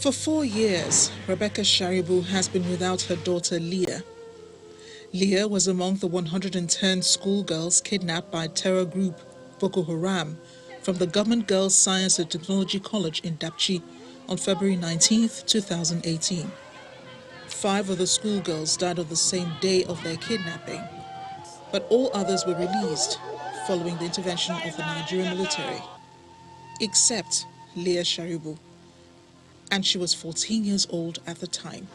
For 4 years, Rebecca Sharibu has been without her daughter Leah. Leah was among the 110 schoolgirls kidnapped by terror group Boko Haram from the Government Girls Science and Technology College in Dapchi on February 19, 2018. 5 of the schoolgirls died on the same day of their kidnapping, but all others were released following the intervention of the Nigerian military, except Leah Sharibu, and she was 14 years old at the time.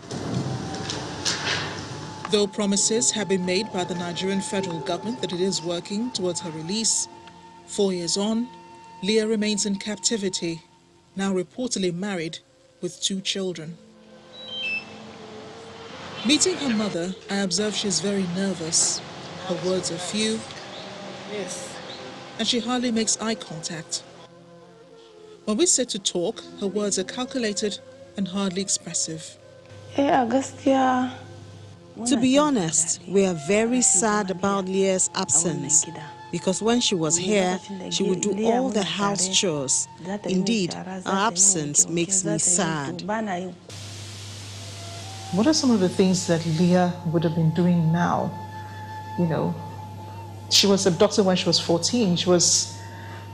Though promises have been made by the Nigerian federal government that it is working towards her release, 4 years on, Leah remains in captivity, now reportedly married with 2 children. Meeting her mother, I observe she is very nervous. Her words are few, and she hardly makes eye contact. When we sit to talk, her words are calculated and hardly expressive. To be honest, we are very sad about Leah's absence, because when she was here, she would do all the house chores. Indeed, her absence makes me sad. What are some of the things that Leah would have been doing now? You know, she was abducted when she was 14. She was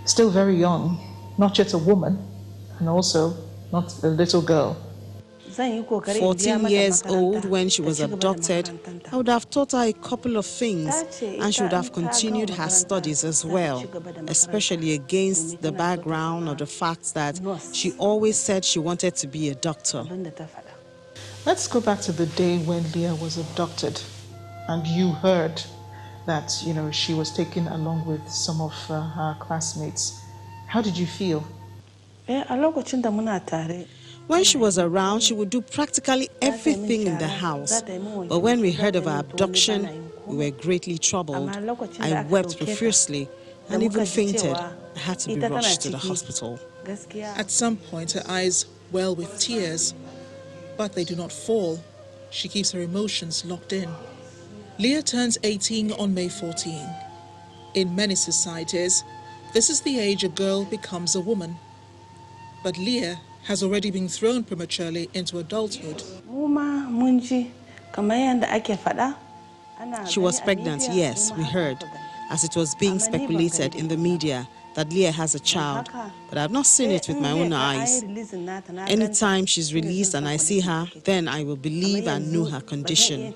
still very young, not yet a woman, and also not a little girl. 14 years old when she was abducted, I would have taught her a couple of things, and she would have continued her studies as well, especially against the background of the fact that she always said she wanted to be a doctor. Let's go back to the day when Leah was abducted and you heard that, she was taken along with some of her classmates. How did you feel? When she was around, she would do practically everything in the house. But when we heard of her abduction, we were greatly troubled. I wept profusely and even fainted. I had to be rushed to the hospital. At some point, her eyes well with tears, but they do not fall. She keeps her emotions locked in. Leah turns 18 on May 14. In many societies, this is the age a girl becomes a woman. But Leah has already been thrown prematurely into adulthood. She was pregnant, yes, we heard, as it was being speculated in the media that Leah has a child, but I've not seen it with my own eyes. Anytime she's released and I see her, then I will believe and know her condition.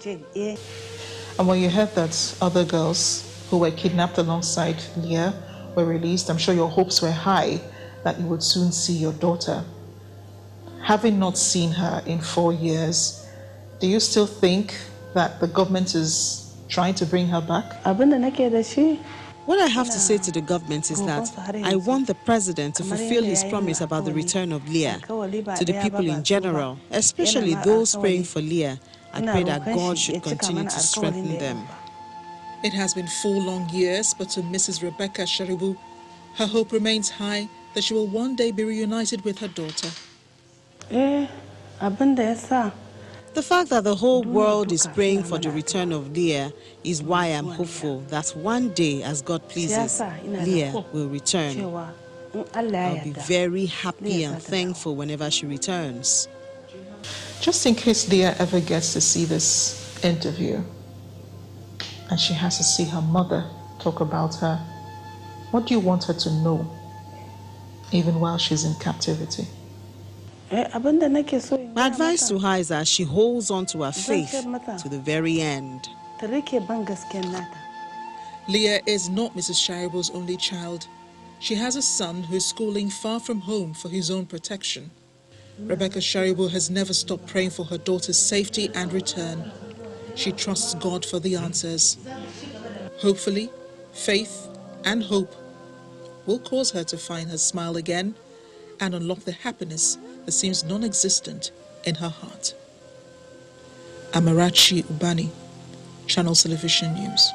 And when you heard that other girls who were kidnapped alongside Leah were released, I'm sure your hopes were high that you would soon see your daughter. Having not seen her in 4 years, do you still think that the government is trying to bring her back? What I have to say to the government is that I want the president to fulfill his promise about the return of Leah to the people in general, especially those praying for Leah. I pray that God should continue to strengthen them. It has been 4 long years, but to Mrs. Rebecca Sharibu, her hope remains high that she will one day be reunited with her daughter. The fact that the whole world is praying for the return of Leah is why I'm hopeful that one day, as God pleases, Leah will return. I'll be very happy and thankful whenever she returns. Just in case Leah ever gets to see this interview and she has to see her mother talk about her, what do you want her to know, even while she's in captivity? My advice to her is that she holds on to her faith to the very end. Leah is not Mrs. Sharibu's only child. She has a son who is schooling far from home for his own protection. Rebecca Sharibu has never stopped praying for her daughter's safety and return. She trusts God for the answers. Hopefully, faith and hope will cause her to find her smile again and unlock the happiness that seems non-existent in her heart. Amarachi Ubani, Channel Television News.